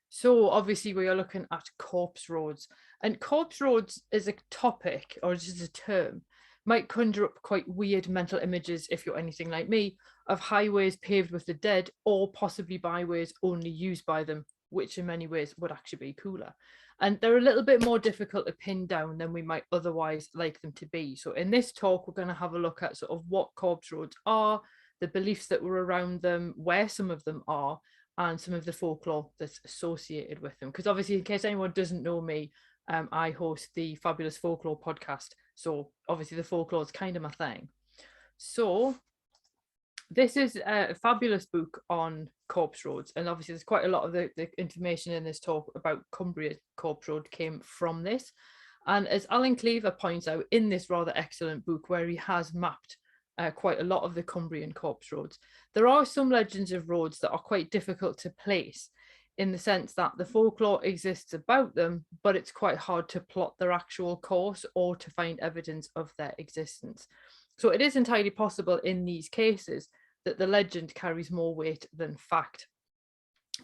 So obviously we are looking at corpse roads, and corpse roads is a topic or just a term might conjure up quite weird mental images if you're anything like me of highways paved with the dead or possibly byways only used by them, which in many ways would actually be cooler. And they're a little bit more difficult to pin down than we might otherwise like them to be. So in this talk, we're going to have a look at sort of what corpse roads are, the beliefs that were around them, where some of them are, and some of the folklore that's associated with them. Because obviously, in case anyone doesn't know me, I host the Fabulous Folklore podcast. So obviously, the folklore is kind of my thing. So this is a fabulous book on corpse roads, and obviously there's quite a lot of the information in this talk about Cumbria corpse road came from this. And as Alan Cleaver points out in this rather excellent book, where he has mapped quite a lot of the Cumbrian corpse roads, there are some legends of roads that are quite difficult to place, in the sense that the folklore exists about them, but it's quite hard to plot their actual course or to find evidence of their existence. So it is entirely possible in these cases that the legend carries more weight than fact.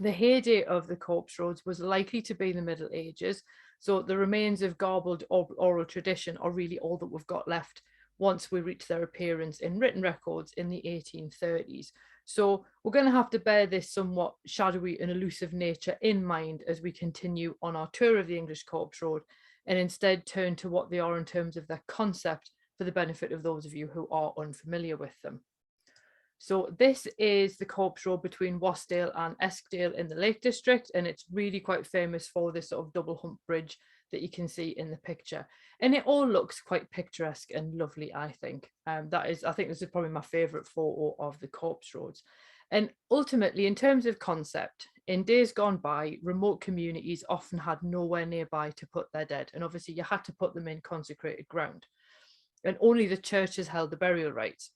The heyday of the corpse roads was likely to be the Middle Ages, so the remains of garbled oral tradition are really all that we've got left once we reach their appearance in written records in the 1830s. So we're going to have to bear this somewhat shadowy and elusive nature in mind as we continue on our tour of the English corpse road, and instead turn to what they are in terms of their concept for the benefit of those of you who are unfamiliar with them. So this is the corpse road between Wasdale and Eskdale in the Lake District, and it's really quite famous for this sort of double hump bridge that you can see in the picture. And it all looks quite picturesque and lovely, I think. I think this is probably my favourite photo of the corpse roads. And ultimately, in terms of concept, in days gone by, remote communities often had nowhere nearby to put their dead. And obviously you had to put them in consecrated ground. And only the churches held the burial rights.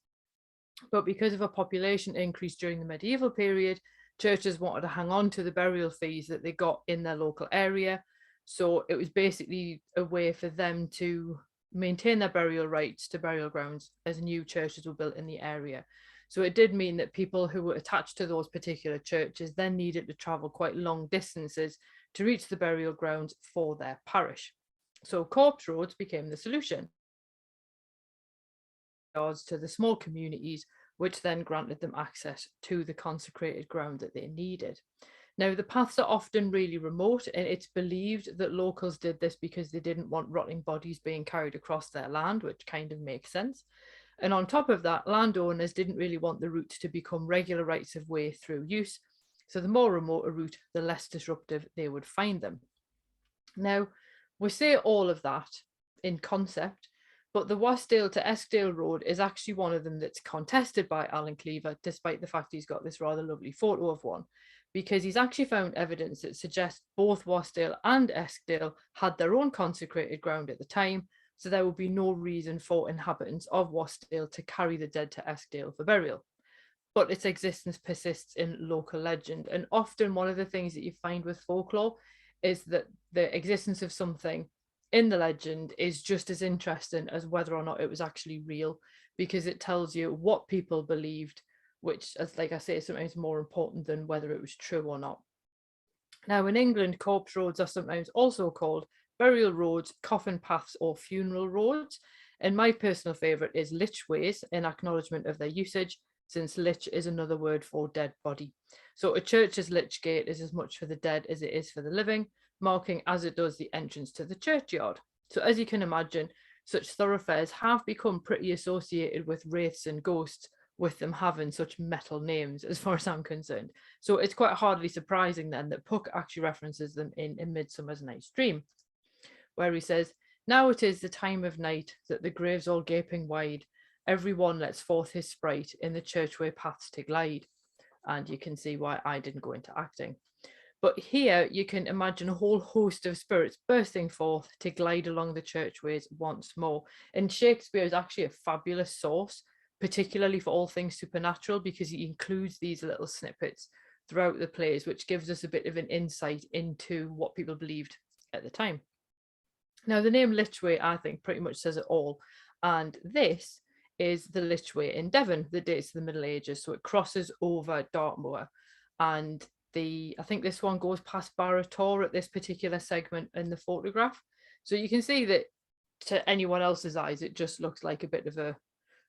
But because of a population increase during the medieval period, churches wanted to hang on to the burial fees that they got in their local area. So it was basically a way for them to maintain their burial rights to burial grounds as new churches were built in the area. So it did mean that people who were attached to those particular churches then needed to travel quite long distances to reach the burial grounds for their parish. So corpse roads became the solution to the small communities, which then granted them access to the consecrated ground that they needed. Now, the paths are often really remote, and it's believed that locals did this because they didn't want rotting bodies being carried across their land, which kind of makes sense. And on top of that, landowners didn't really want the route to become regular rights of way through use. So the more remote a route, the less disruptive they would find them. Now, we say all of that in concept, but the Wasdale to Eskdale road is actually one of them that's contested by Alan Cleaver, despite the fact he's got this rather lovely photo of one, because he's actually found evidence that suggests both Wasdale and Eskdale had their own consecrated ground at the time, so there would be no reason for inhabitants of Wasdale to carry the dead to Eskdale for burial. But its existence persists in local legend. And often one of the things that you find with folklore is that the existence of something in the legend is just as interesting as whether or not it was actually real, because it tells you what people believed, which, as like I say, is sometimes more important than whether it was true or not. Now, in England, corpse roads are sometimes also called burial roads, coffin paths, or funeral roads. And my personal favourite is lichways, in acknowledgement of their usage, since lich is another word for dead body. So a church's lich gate is as much for the dead as it is for the living, marking as it does the entrance to the churchyard. So as you can imagine, such thoroughfares have become pretty associated with wraiths and ghosts, with them having such metal names as far as I'm concerned. So it's quite hardly surprising then that Puck actually references them in A Midsummer's Night's Dream, where he says, "Now it is the time of night that the graves all gaping wide, every one lets forth his sprite in the churchway paths to glide." And you can see why I didn't go into acting. But here you can imagine a whole host of spirits bursting forth to glide along the churchways once more. And Shakespeare is actually a fabulous source, particularly for all things supernatural, because he includes these little snippets throughout the plays, which gives us a bit of an insight into what people believed at the time. Now, the name Lichway, I think, pretty much says it all. And this is the Lichway in Devon that dates to the Middle Ages. So it crosses over Dartmoor. And I think this one goes past Barrator at this particular segment in the photograph. So you can see that to anyone else's eyes, it just looks like a bit of a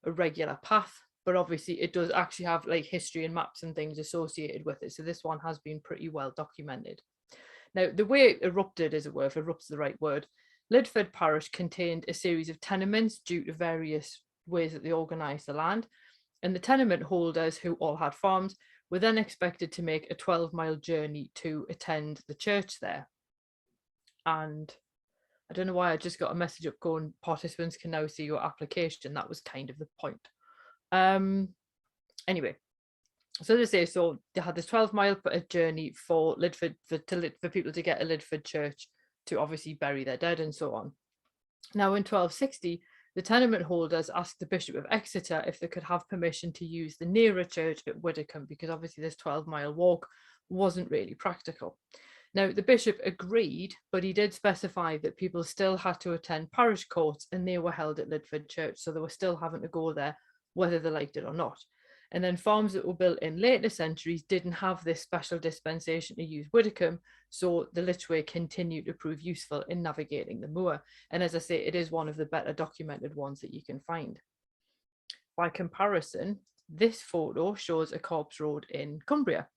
regular path, but obviously it does actually have like history and maps and things associated with it. So this one has been pretty well documented. Now, the way it erupted, as it were, if erupt's the right word, Lidford Parish contained a series of tenements due to various ways that they organised the land. And the tenement holders, who all had farms, were then expected to make a 12-mile journey to attend the church there. And I don't know why I just got a message up going, participants can now see your application. That was kind of the point. Anyway, so they say, so they had this 12-mile journey for Lidford, for people to get a Lidford church to obviously bury their dead and so on. Now in 1260, the tenement holders asked the Bishop of Exeter if they could have permission to use the nearer church at Widdicombe, because obviously this 12-mile walk wasn't really practical. Now, the bishop agreed, but he did specify that people still had to attend parish courts, and they were held at Lidford Church, so they were still having to go there whether they liked it or not. And then farms that were built in later centuries didn't have this special dispensation to use Widdicombe, so the Lichway continued to prove useful in navigating the moor. And as I say, it is one of the better documented ones that you can find. By comparison, this photo shows a corpse road in Cumbria.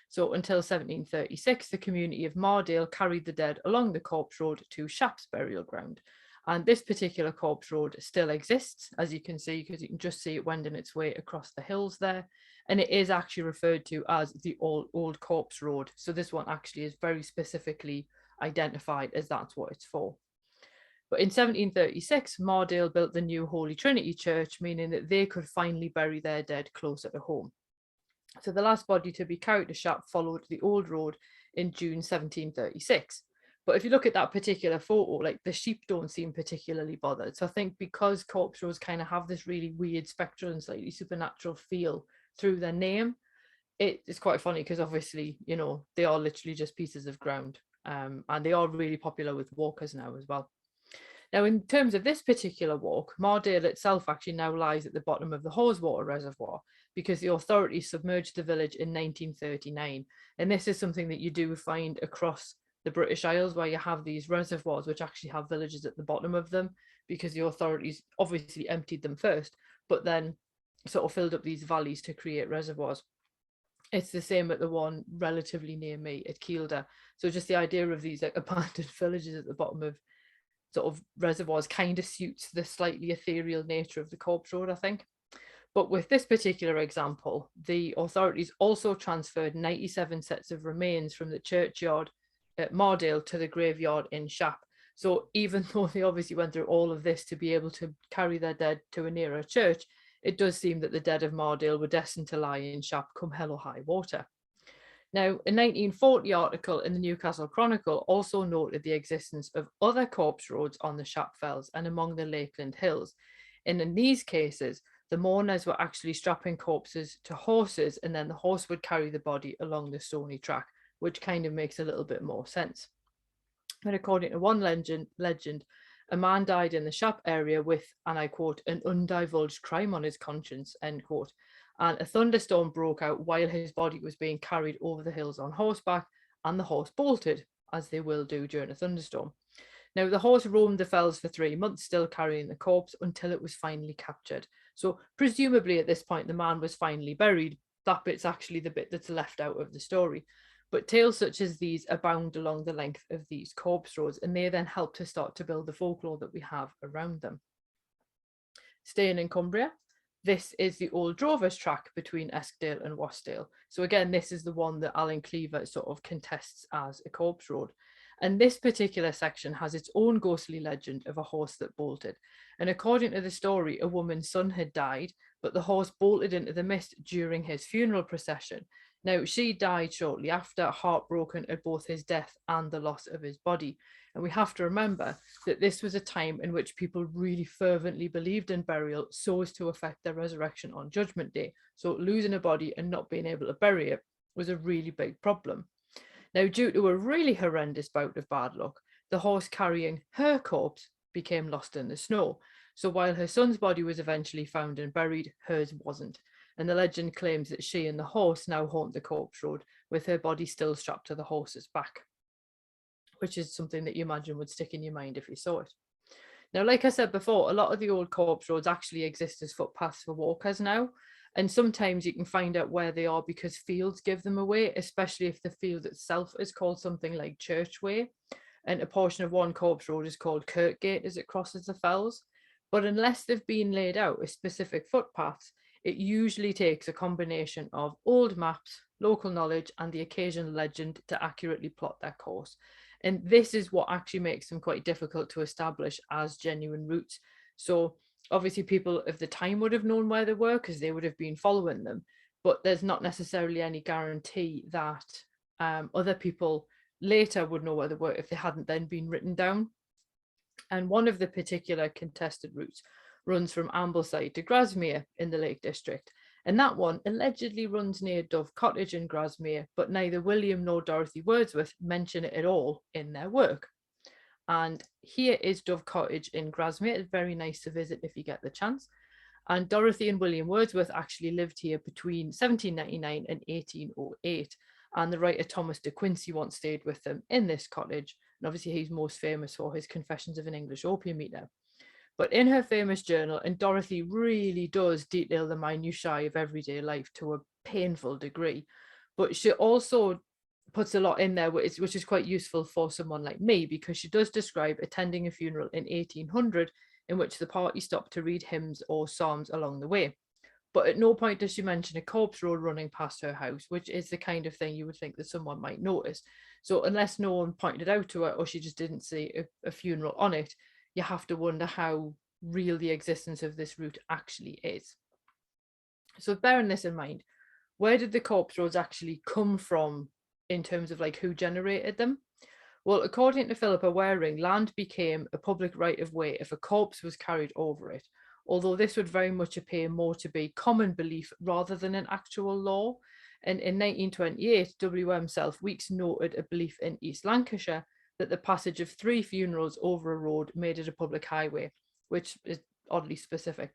So until 1736, the community of Mardale carried the dead along the corpse road to Shap's burial ground. And this particular corpse road still exists, as you can see, because you can just see it wending its way across the hills there. And it is actually referred to as the old corpse road. So this one actually is very specifically identified as that's what it's for. But in 1736, Mardale built the new Holy Trinity Church, meaning that they could finally bury their dead closer to home. So the last body to be carried to Shap followed the old road in June 1736. But if you look at that particular photo, like the sheep don't seem particularly bothered. So I think because corpse roads kind of have this really weird spectral and slightly supernatural feel through their name, it's quite funny because obviously, you know, they are literally just pieces of ground. And they are really popular with walkers now as well. Now, in terms of this particular walk, Mardale itself actually now lies at the bottom of the Haweswater Reservoir because the authorities submerged the village in 1939. And this is something that you do find across the British Isles, where you have these reservoirs which actually have villages at the bottom of them, because the authorities obviously emptied them first, but then sort of filled up these valleys to create reservoirs. It's the same at the one relatively near me at Kielder. So just the idea of these like abandoned villages at the bottom of sort of reservoirs kind of suits the slightly ethereal nature of the corpse road, I think. But with this particular example, the authorities also transferred 97 sets of remains from the churchyard at Mardale to the graveyard in Shap. So even though they obviously went through all of this to be able to carry their dead to a nearer church, it does seem that the dead of Mardale were destined to lie in Shap come hell or high water. Now, a 1940 article in the Newcastle Chronicle also noted the existence of other corpse roads on the Shap Fells and among the Lakeland Hills. And in these cases, the mourners were actually strapping corpses to horses, and then the horse would carry the body along the stony track, which kind of makes a little bit more sense. And according to one legend, a man died in the Shap area with, and I quote, an undivulged crime on his conscience, end quote. And a thunderstorm broke out while his body was being carried over the hills on horseback, and the horse bolted, as they will do during a thunderstorm. Now, the horse roamed the fells for 3 months, still carrying the corpse, until it was finally captured. So presumably at this point, the man was finally buried. That bit's actually the bit that's left out of the story. But tales such as these abound along the length of these corpse roads, and they then help to start to build the folklore that we have around them. Staying in Cumbria, this is the old drovers track between Eskdale and Wasdale. So again, this is the one that Alan Cleaver sort of contests as a corpse road. And this particular section has its own ghostly legend of a horse that bolted. And according to the story, a woman's son had died, but the horse bolted into the mist during his funeral procession. Now, she died shortly after, heartbroken at both his death and the loss of his body. And we have to remember that this was a time in which people really fervently believed in burial so as to affect their resurrection on Judgment Day. So losing a body and not being able to bury it was a really big problem. Now, due to a really horrendous bout of bad luck, the horse carrying her corpse became lost in the snow. So while her son's body was eventually found and buried, hers wasn't. and the legend claims that she and the horse now haunt the corpse road, with her body still strapped to the horse's back, which is something that you imagine would stick in your mind if you saw it. Now, like I said before, a lot of the old corpse roads actually exist as footpaths for walkers now. And sometimes you can find out where they are because fields give them away, especially if the field itself is called something like Churchway. And a portion of one corpse road is called Kirkgate as it crosses the fells. But unless they've been laid out as specific footpaths, it usually takes a combination of old maps, local knowledge, and the occasional legend to accurately plot their course. And this is what actually makes them quite difficult to establish as genuine routes. So obviously people of the time would have known where they were because they would have been following them, but there's not necessarily any guarantee that other people later would know where they were if they hadn't then been written down. And one of the particular contested routes runs from Ambleside to Grasmere in the Lake District. And that one allegedly runs near Dove Cottage in Grasmere, but neither William nor Dorothy Wordsworth mention it at all in their work. And here is Dove Cottage in Grasmere. It's very nice to visit if you get the chance. And Dorothy and William Wordsworth actually lived here between 1799 and 1808. And the writer Thomas de Quincey once stayed with them in this cottage. And obviously he's most famous for his Confessions of an English Opium Eater. But in her famous journal, and Dorothy really does detail the minutiae of everyday life to a painful degree, but she also puts a lot in there, which is quite useful for someone like me, because she does describe attending a funeral in 1800 in which the party stopped to read hymns or psalms along the way. But at no point does she mention a corpse road running past her house, which is the kind of thing you would think that someone might notice. So unless no one pointed it out to her or she just didn't see a funeral on it, you have to wonder how real the existence of this route actually is. So bearing this in mind, where did the corpse roads actually come from in terms of like who generated them? Well, according to Philippa Waring, land became a public right of way if a corpse was carried over it, although this would very much appear more to be common belief rather than an actual law. And in 1928, W.M. Self-Weeks noted a belief in East Lancashire that the passage of 3 funerals over a road made it a public highway, which is oddly specific.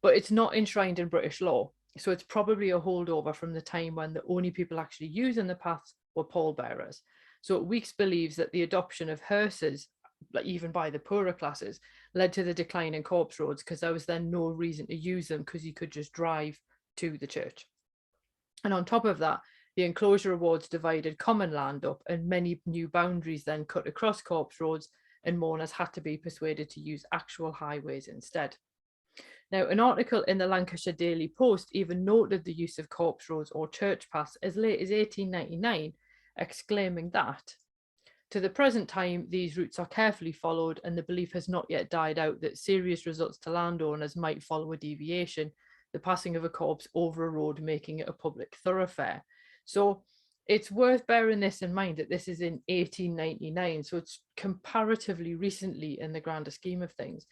But it's not enshrined in British law, so it's probably a holdover from the time when the only people actually using the paths were pallbearers. So Weeks believes that the adoption of hearses, like even by the poorer classes, led to the decline in corpse roads because there was then no reason to use them because you could just drive to the church. And on top of that, the enclosure awards divided common land up and many new boundaries then cut across corpse roads, and mourners had to be persuaded to use actual highways instead. Now, an article in the Lancashire Daily Post even noted the use of corpse roads or church paths as late as 1899, exclaiming that, to the present time, these routes are carefully followed and the belief has not yet died out that serious results to landowners might follow a deviation, the passing of a corpse over a road making it a public thoroughfare. So it's worth bearing this in mind that this is in 1899, so it's comparatively recently in the grander scheme of things.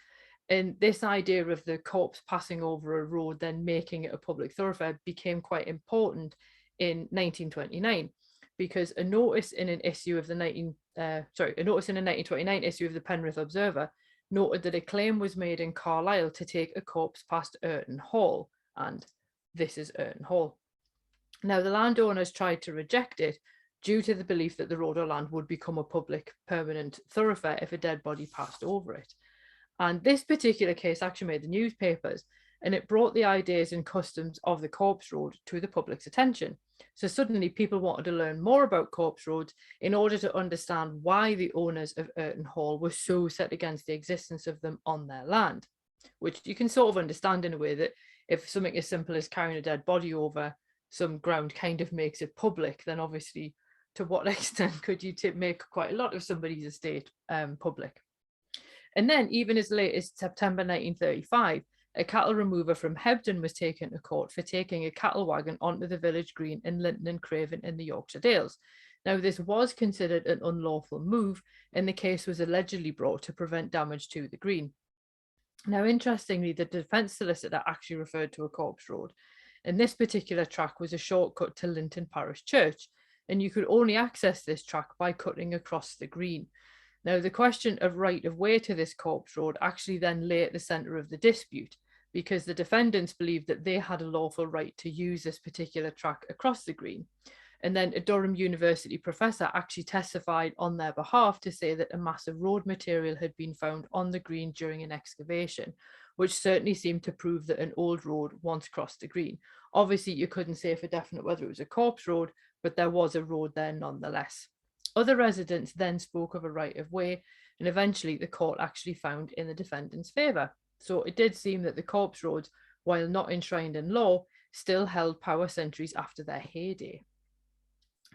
And this idea of the corpse passing over a road then making it a public thoroughfare became quite important in 1929, because a notice in a notice in a 1929 issue of the Penrith Observer noted that a claim was made in Carlisle to take a corpse past Urton Hall, and this is Urton Hall. Now, the landowners tried to reject it due to the belief that the road or land would become a public permanent thoroughfare if a dead body passed over it. And this particular case actually made the newspapers, and it brought the ideas and customs of the corpse road to the public's attention. So suddenly people wanted to learn more about corpse roads in order to understand why the owners of Urton Hall were so set against the existence of them on their land, which you can sort of understand in a way that if something as simple as carrying a dead body over some ground kind of makes it public, then obviously to what extent could you make quite a lot of somebody's estate public? And then even as late as September 1935, a cattle remover from Hebden was taken to court for taking a cattle wagon onto the village green in Linton and Craven in the Yorkshire Dales. Now, this was considered an unlawful move, and the case was allegedly brought to prevent damage to the green. Now, interestingly, the defence solicitor actually referred to a corpse road, and this particular track was a shortcut to Linton Parish Church, and you could only access this track by cutting across the green. Now, the question of right of way to this corpse road actually then lay at the centre of the dispute, because the defendants believed that they had a lawful right to use this particular track across the green. And then a Durham University professor actually testified on their behalf to say that a massive road material had been found on the green during an excavation, which certainly seemed to prove that an old road once crossed the green. Obviously, you couldn't say for definite whether it was a corpse road, but there was a road there nonetheless. Other residents then spoke of a right of way, and eventually the court actually found in the defendant's favour. So it did seem that the corpse roads, while not enshrined in law, still held power centuries after their heyday.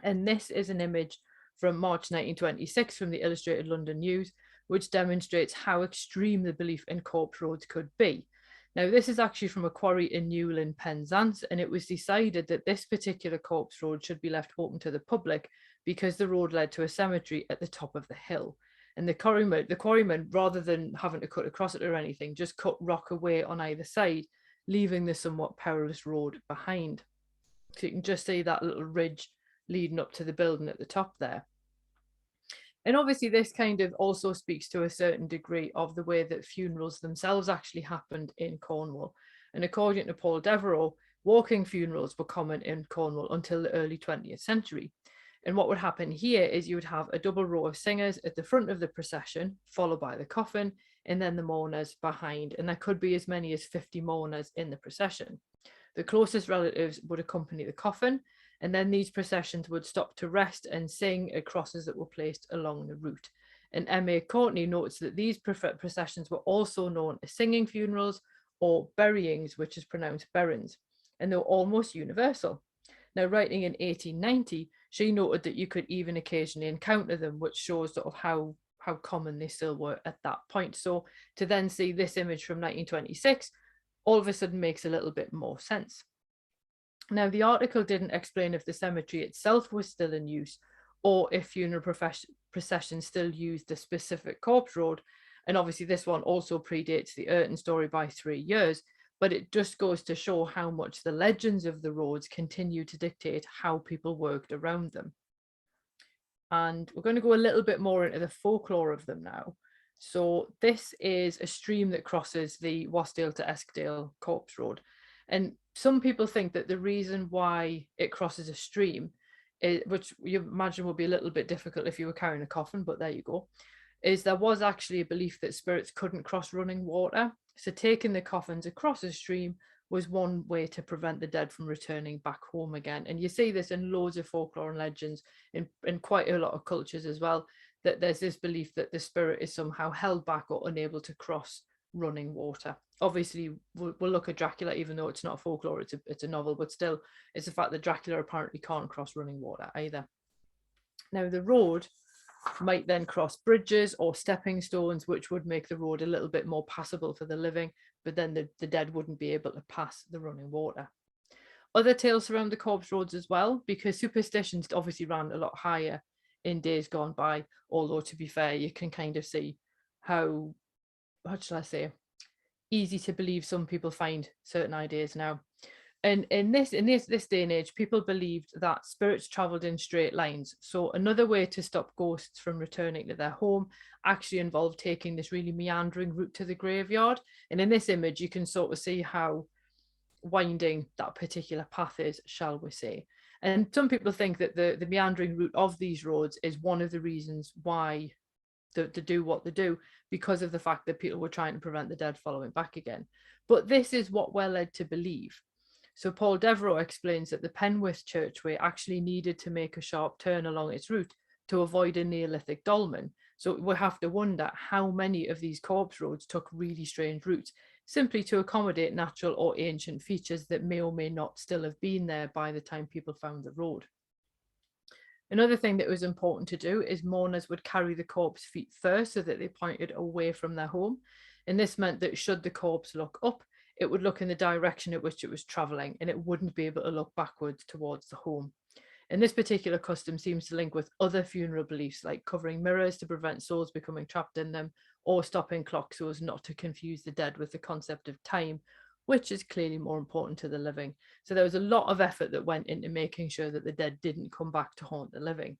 And this is an image from March 1926 from the Illustrated London News, which demonstrates how extreme the belief in corpse roads could be. Now, this is actually from a quarry in Newlyn, Penzance, and it was decided that this particular corpse road should be left open to the public because the road led to a cemetery at the top of the hill. And the quarrymen, rather than having to cut across it or anything, just cut rock away on either side, leaving the somewhat perilous road behind. So you can just see that little ridge leading up to the building at the top there. And obviously this kind of also speaks to a certain degree of the way that funerals themselves actually happened in Cornwall. And according to Paul Devereux, walking funerals were common in Cornwall until the early 20th century. And what would happen here is you would have a double row of singers at the front of the procession, followed by the coffin, and then the mourners behind. And there could be as many as 50 mourners in the procession. The closest relatives would accompany the coffin, and then these processions would stop to rest and sing at crosses that were placed along the route. And M.A. Courtney notes that these processions were also known as singing funerals or buryings, which is pronounced berrins, and they were almost universal. Now, writing in 1890, she noted that you could even occasionally encounter them, which shows sort of how common they still were at that point. So to then see this image from 1926, all of a sudden makes a little bit more sense. Now, the article didn't explain if the cemetery itself was still in use or if funeral processions still used the specific corpse road. And obviously this one also predates the Urton story by 3 years, but it just goes to show how much the legends of the roads continue to dictate how people worked around them. And we're going to go a little bit more into the folklore of them now. So this is a stream that crosses the Wasdale to Eskdale Corpse Road. And some people think that the reason why it crosses a stream, which you imagine would be a little bit difficult if you were carrying a coffin, but there you go, is there was actually a belief that spirits couldn't cross running water. So taking the coffins across a stream was one way to prevent the dead from returning back home again. And you see this in loads of folklore and legends in quite a lot of cultures as well, that there's this belief that the spirit is somehow held back or unable to cross running water. Obviously, we'll look at Dracula, even though it's not folklore, it's a novel, but still, it's the fact that Dracula apparently can't cross running water either. Now, the road might then cross bridges or stepping stones, which would make the road a little bit more passable for the living, but then the dead wouldn't be able to pass the running water. Other tales surround the corpse roads as well, because superstitions obviously ran a lot higher in days gone by, although to be fair, you can kind of see how shall I say, easy to believe some people find certain ideas now. And in this day and age, people believed that spirits traveled in straight lines. So another way to stop ghosts from returning to their home actually involved taking this really meandering route to the graveyard. And in this image, you can sort of see how winding that particular path is, shall we say. And some people think that the meandering route of these roads is one of the reasons why to do what they do, because of the fact that people were trying to prevent the dead following back again. But this is what we're led to believe. So Paul Devereux explains that the Penwith Churchway actually needed to make a sharp turn along its route to avoid a Neolithic dolmen. So we have to wonder how many of these corpse roads took really strange routes simply to accommodate natural or ancient features that may or may not still have been there by the time people found the road. Another thing that was important to do is mourners would carry the corpse feet first so that they pointed away from their home. And this meant that should the corpse look up, it would look in the direction at which it was travelling, and it wouldn't be able to look backwards towards the home. And this particular custom seems to link with other funeral beliefs, like covering mirrors to prevent souls becoming trapped in them, or stopping clocks so as not to confuse the dead with the concept of time, which is clearly more important to the living. So there was a lot of effort that went into making sure that the dead didn't come back to haunt the living.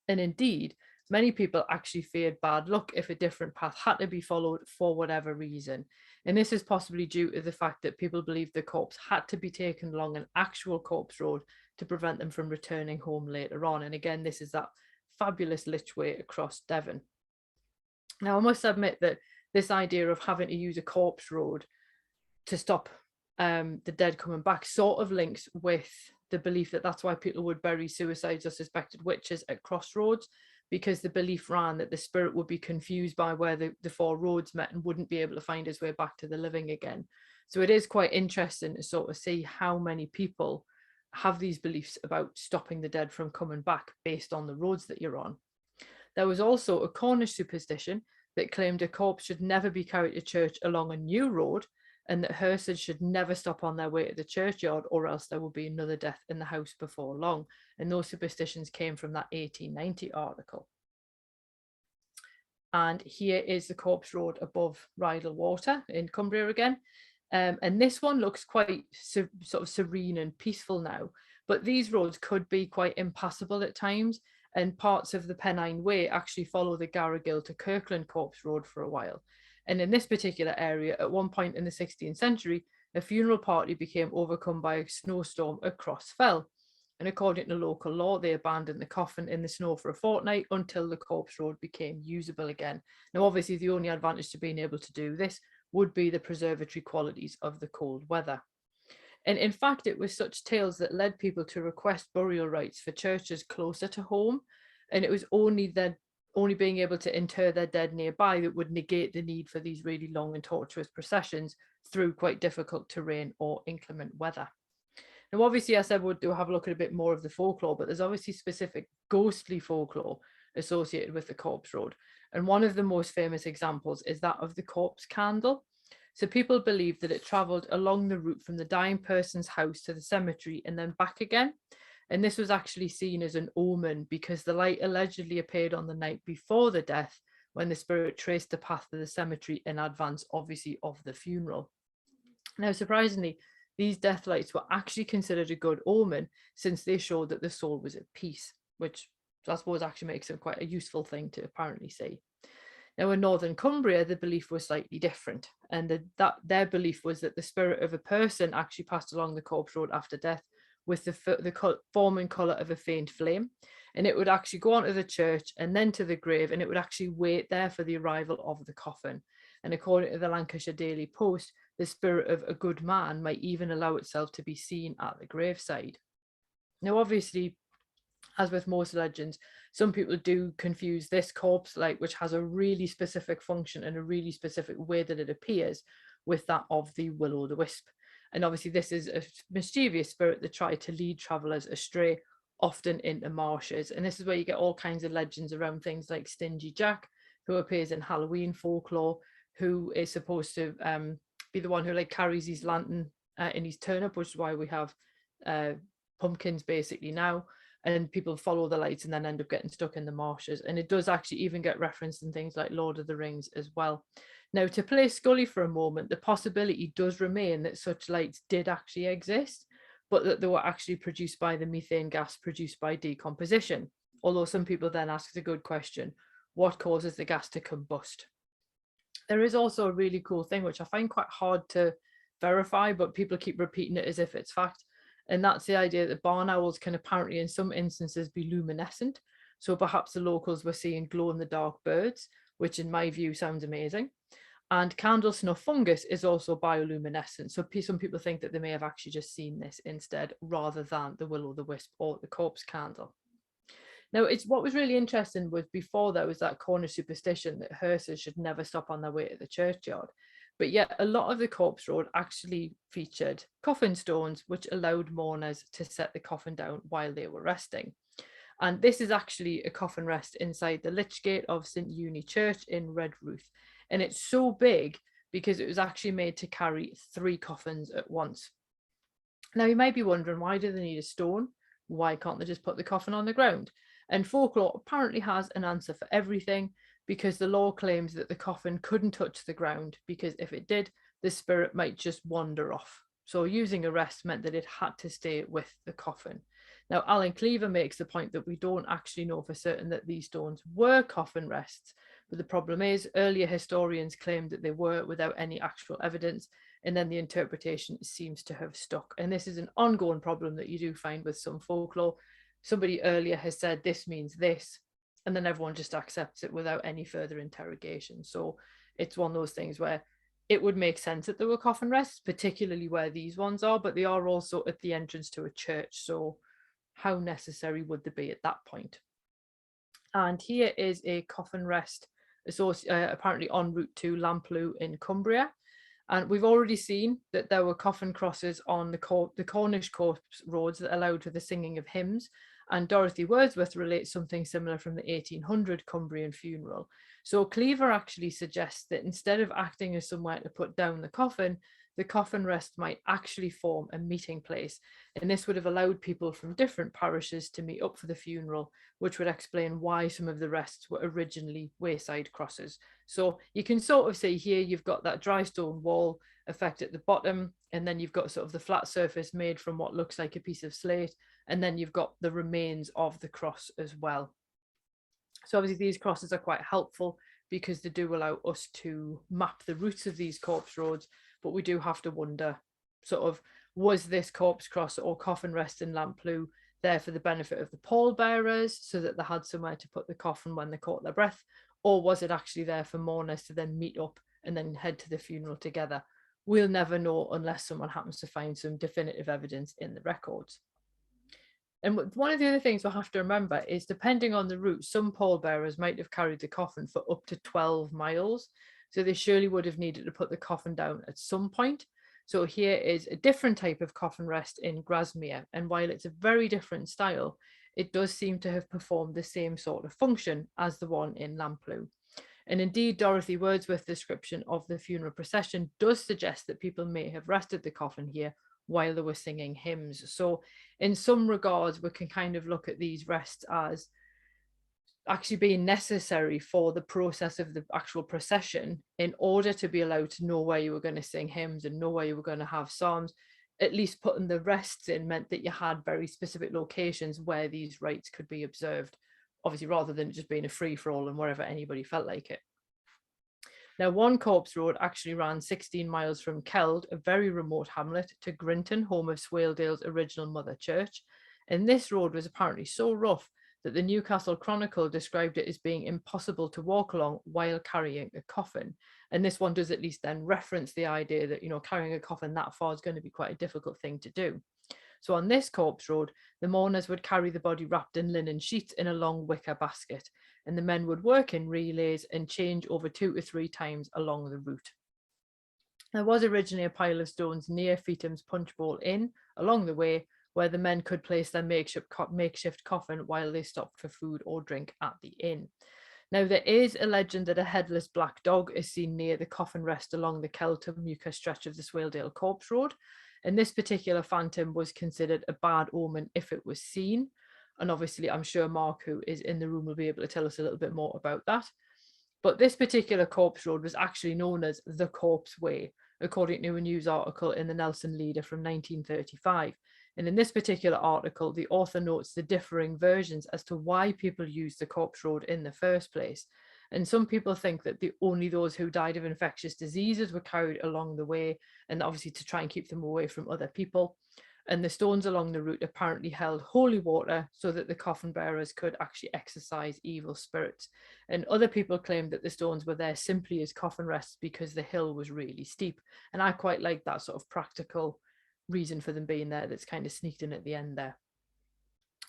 And indeed, many people actually feared bad luck if a different path had to be followed for whatever reason. And this is possibly due to the fact that people believed the corpse had to be taken along an actual corpse road to prevent them from returning home later on. And again, this is that fabulous lich way across Devon. Now, I must admit that this idea of having to use a corpse road to stop the dead coming back sort of links with the belief that that's why people would bury suicides or suspected witches at crossroads, because the belief ran that the spirit would be confused by where the four roads met and wouldn't be able to find his way back to the living again. So it is quite interesting to sort of see how many people have these beliefs about stopping the dead from coming back based on the roads that you're on. There was also a Cornish superstition that claimed a corpse should never be carried to church along a new road, and that hearses should never stop on their way to the churchyard, or else there would be another death in the house before long. And those superstitions came from that 1890 article. And here is the corpse road above Rydal Water in Cumbria again. And this one looks quite sort of serene and peaceful now, but these roads could be quite impassable at times, and parts of the Pennine Way actually follow the Garrigill to Kirkland Corpse Road for a while. And in this particular area, at one point in the 16th century, a funeral party became overcome by a snowstorm at Cross Fell. And according to local law, they abandoned the coffin in the snow for a fortnight until the corpse road became usable again. Now, obviously, the only advantage to being able to do this would be the preservatory qualities of the cold weather. And in fact, it was such tales that led people to request burial rites for churches closer to home. And it was only being able to inter their dead nearby that would negate the need for these really long and tortuous processions through quite difficult terrain or inclement weather. Now, obviously, I said we'll have a look at a bit more of the folklore, but there's obviously specific ghostly folklore associated with the corpse road. And one of the most famous examples is that of the corpse candle. So people believe that it travelled along the route from the dying person's house to the cemetery and then back again. And this was actually seen as an omen because the light allegedly appeared on the night before the death, when the spirit traced the path to the cemetery in advance, obviously, of the funeral. Now, surprisingly, these death lights were actually considered a good omen since they showed that the soul was at peace, which I suppose actually makes it quite a useful thing to apparently see. Now, in northern Cumbria, the belief was slightly different, and their belief was that the spirit of a person actually passed along the corpse road after death with the form and colour of a faint flame, and it would actually go on to the church and then to the grave, and it would actually wait there for the arrival of the coffin. And according to the Lancashire Daily Post, the spirit of a good man might even allow itself to be seen at the graveside. Now, obviously, as with most legends, some people do confuse this corpse light, which has a really specific function and a really specific way that it appears, with that of the will-o'-the-wisp. And obviously this is a mischievous spirit that tried to lead travellers astray, often into marshes. And this is where you get all kinds of legends around things like Stingy Jack, who appears in Halloween folklore, who is supposed to be the one who like carries his lantern in his turnip, which is why we have pumpkins basically now. And people follow the lights and then end up getting stuck in the marshes. And it does actually even get referenced in things like Lord of the Rings as well. Now, to play Scully for a moment, the possibility does remain that such lights did actually exist, but that they were actually produced by the methane gas produced by decomposition. Although some people then ask the good question, what causes the gas to combust? There is also a really cool thing, which I find quite hard to verify, but people keep repeating it as if it's fact. And that's the idea that barn owls can apparently in some instances be luminescent. So perhaps the locals were seeing glow-in-the-dark birds, which in my view sounds amazing. And candle snuff fungus is also bioluminescent. So some people think that they may have actually just seen this instead, rather than the will-o'-the-wisp or the corpse candle. Now, it's what was really interesting was before there was that Cornish superstition that hearses should never stop on their way to the churchyard. But yet a lot of the corpse road actually featured coffin stones, which allowed mourners to set the coffin down while they were resting. And this is actually a coffin rest inside the Lich Gate of St. Uni Church in Redruth. And it's so big because it was actually made to carry 3 coffins at once. Now, you might be wondering, why do they need a stone? Why can't they just put the coffin on the ground? And folklore apparently has an answer for everything, because the law claims that the coffin couldn't touch the ground, because if it did, the spirit might just wander off. So using a rest meant that it had to stay with the coffin. Now, Alan Cleaver makes the point that we don't actually know for certain that these stones were coffin rests, but the problem is earlier historians claimed that they were without any actual evidence, and then the interpretation seems to have stuck. And this is an ongoing problem that you do find with some folklore. Somebody earlier has said this means this, and then everyone just accepts it without any further interrogation. So it's one of those things where it would make sense that there were coffin rests, particularly where these ones are, but they are also at the entrance to a church. So how necessary would they be at that point? And here is a coffin rest apparently en route to Lamplugh in Cumbria. And we've already seen that there were coffin crosses on the Cornish corpse roads that allowed for the singing of hymns. And Dorothy Wordsworth relates something similar from the 1800 Cumbrian funeral. So Cleaver actually suggests that instead of acting as somewhere to put down the coffin rest might actually form a meeting place. And this would have allowed people from different parishes to meet up for the funeral, which would explain why some of the rests were originally wayside crosses. So you can sort of see here, you've got that dry stone wall effect at the bottom, and then you've got sort of the flat surface made from what looks like a piece of slate, and then you've got the remains of the cross as well. So obviously these crosses are quite helpful because they do allow us to map the routes of these corpse roads, but we do have to wonder sort of, was this corpse cross or coffin rest in Lamplugh there for the benefit of the pallbearers so that they had somewhere to put the coffin when they caught their breath, or was it actually there for mourners to then meet up and then head to the funeral together? We'll never know unless someone happens to find some definitive evidence in the records. And one of the other things we'll have to remember is, depending on the route, some pallbearers might have carried the coffin for up to 12 miles. So they surely would have needed to put the coffin down at some point. So here is a different type of coffin rest in Grasmere. And while it's a very different style, it does seem to have performed the same sort of function as the one in Lamplugh. And indeed, Dorothy Wordsworth's description of the funeral procession does suggest that people may have rested the coffin here while they were singing hymns. So in some regards, we can kind of look at these rests as actually being necessary for the process of the actual procession in order to be allowed to know where you were going to sing hymns and know where you were going to have psalms. At least putting the rests in meant that you had very specific locations where these rites could be observed, obviously, rather than just being a free-for-all and wherever anybody felt like it. Now, one corpse road actually ran 16 miles from Keld, a very remote hamlet, to Grinton, home of Swaledale's original mother church. And this road was apparently so rough that the Newcastle Chronicle described it as being impossible to walk along while carrying a coffin. And this one does at least then reference the idea that, you know, carrying a coffin that far is going to be quite a difficult thing to do. So on this corpse road, the mourners would carry the body wrapped in linen sheets in a long wicker basket, and the men would work in relays and change over 2 to 3 times along the route. There was originally a pile of stones near Feetham's Punch Bowl Inn along the way, where the men could place their makeshift coffin while they stopped for food or drink at the inn. Now, there is a legend that a headless black dog is seen near the coffin rest along the Kelton-Muka stretch of the Swaledale Corpse Road. And this particular phantom was considered a bad omen if it was seen. And obviously, I'm sure Mark, who is in the room, will be able to tell us a little bit more about that. But this particular corpse road was actually known as the Corpse Way, according to a news article in the Nelson Leader from 1935. And in this particular article, the author notes the differing versions as to why people used the corpse road in the first place. And some people think that only those who died of infectious diseases were carried along the way, and obviously to try and keep them away from other people. And the stones along the route apparently held holy water so that the coffin bearers could actually exorcise evil spirits. And other people claimed that the stones were there simply as coffin rests because the hill was really steep. And I quite like that sort of practical reason for them being there that's kind of sneaked in at the end there.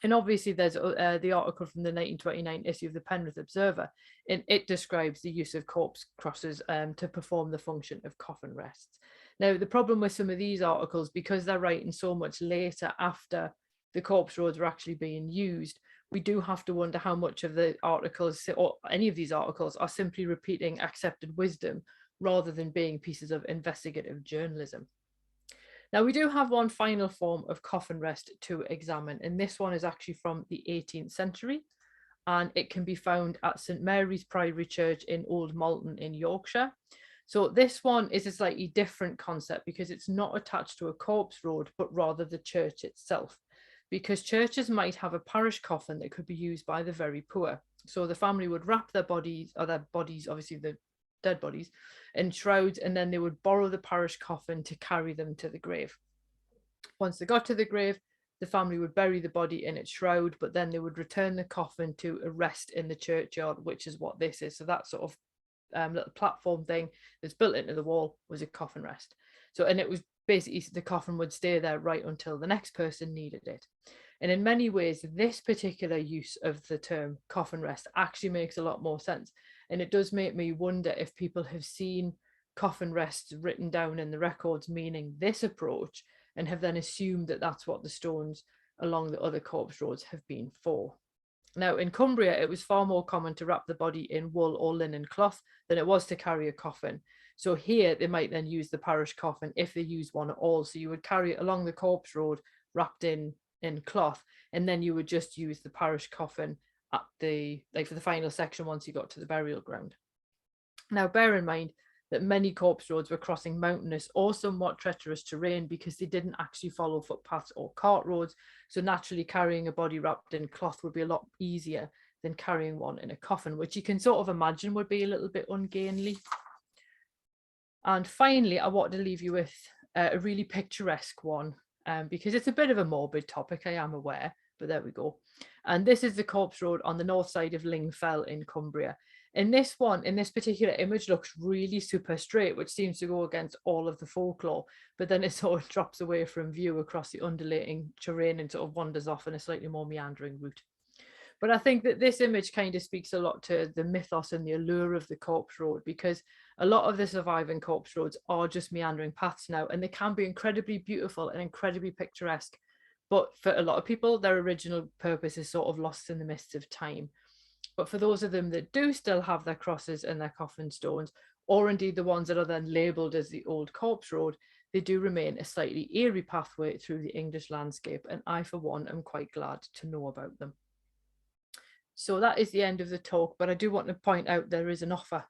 And obviously there's the article from the 1929 issue of the Penrith Observer, and it describes the use of corpse crosses to perform the function of coffin rests. Now, the problem with some of these articles, because they're writing so much later after the corpse roads were actually being used, we do have to wonder how much of the articles, or any of these articles, are simply repeating accepted wisdom rather than being pieces of investigative journalism. Now, we do have one final form of coffin rest to examine, and this one is actually from the 18th century, and it can be found at St Mary's Priory Church in Old Malton in Yorkshire. So this one is a slightly different concept because it's not attached to a corpse road, but rather the church itself. because churches might have a parish coffin that could be used by the very poor. So the family would wrap their bodies, or their bodies, obviously the dead bodies, in shrouds, and then they would borrow the parish coffin to carry them to the grave. Once they got to the grave, the family would bury the body in its shroud, but then they would return the coffin to a rest in the churchyard, which is what this is. So that sort of little platform thing that's built into the wall was a coffin rest. So, and it was basically the coffin would stay there right until the next person needed it. And in many ways, this particular use of the term coffin rest actually makes a lot more sense. And it does make me wonder if people have seen coffin rests written down in the records meaning this approach, and have then assumed that that's what the stones along the other corpse roads have been for. Now, in Cumbria, it was far more common to wrap the body in wool or linen cloth than it was to carry a coffin. So here, they might then use the parish coffin if they use one at all. So you would carry it along the corpse road wrapped in cloth, and then you would just use the parish coffin at the, like, for the final section once you got to the burial ground. Now, bear in mind that many corpse roads were crossing mountainous or somewhat treacherous terrain because they didn't actually follow footpaths or cart roads. So naturally, carrying a body wrapped in cloth would be a lot easier than carrying one in a coffin, which you can sort of imagine would be a little bit ungainly. And finally, I want to leave you with a really picturesque one, because it's a bit of a morbid topic, I am aware, but there we go. And this is the corpse road on the north side of Lingfell in Cumbria. In this one, in this particular image, looks really super straight, which seems to go against all of the folklore, but then it sort of drops away from view across the undulating terrain and sort of wanders off in a slightly more meandering route. But I think that this image kind of speaks a lot to the mythos and the allure of the corpse road, because a lot of the surviving corpse roads are just meandering paths now, and they can be incredibly beautiful and incredibly picturesque. But for a lot of people, their original purpose is sort of lost in the mists of time. But for those of them that do still have their crosses and their coffin stones, or indeed the ones that are then labelled as the old corpse road, they do remain a slightly eerie pathway through the English landscape, and I, for one, am quite glad to know about them. So that is the end of the talk, but I do want to point out there is an offer,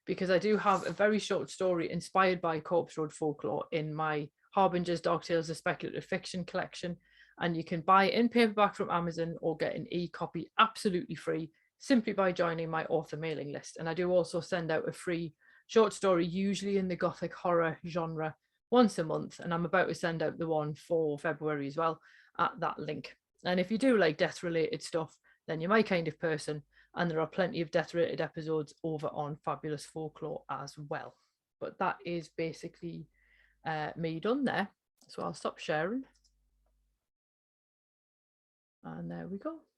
because I do have a very short story inspired by Corpse Road folklore in my Harbinger's Dark Tales of Speculative Fiction collection, and you can buy it in paperback from Amazon or get an e-copy absolutely free simply by joining my author mailing list. And I do also send out a free short story, usually in the gothic horror genre, once a month, and I'm about to send out the one for February as well at that link. And if you do like death related stuff, then you're my kind of person, and there are plenty of death related episodes over on Fabulous Folklore as well. But that is basically me done there, so I'll stop sharing, and there we go.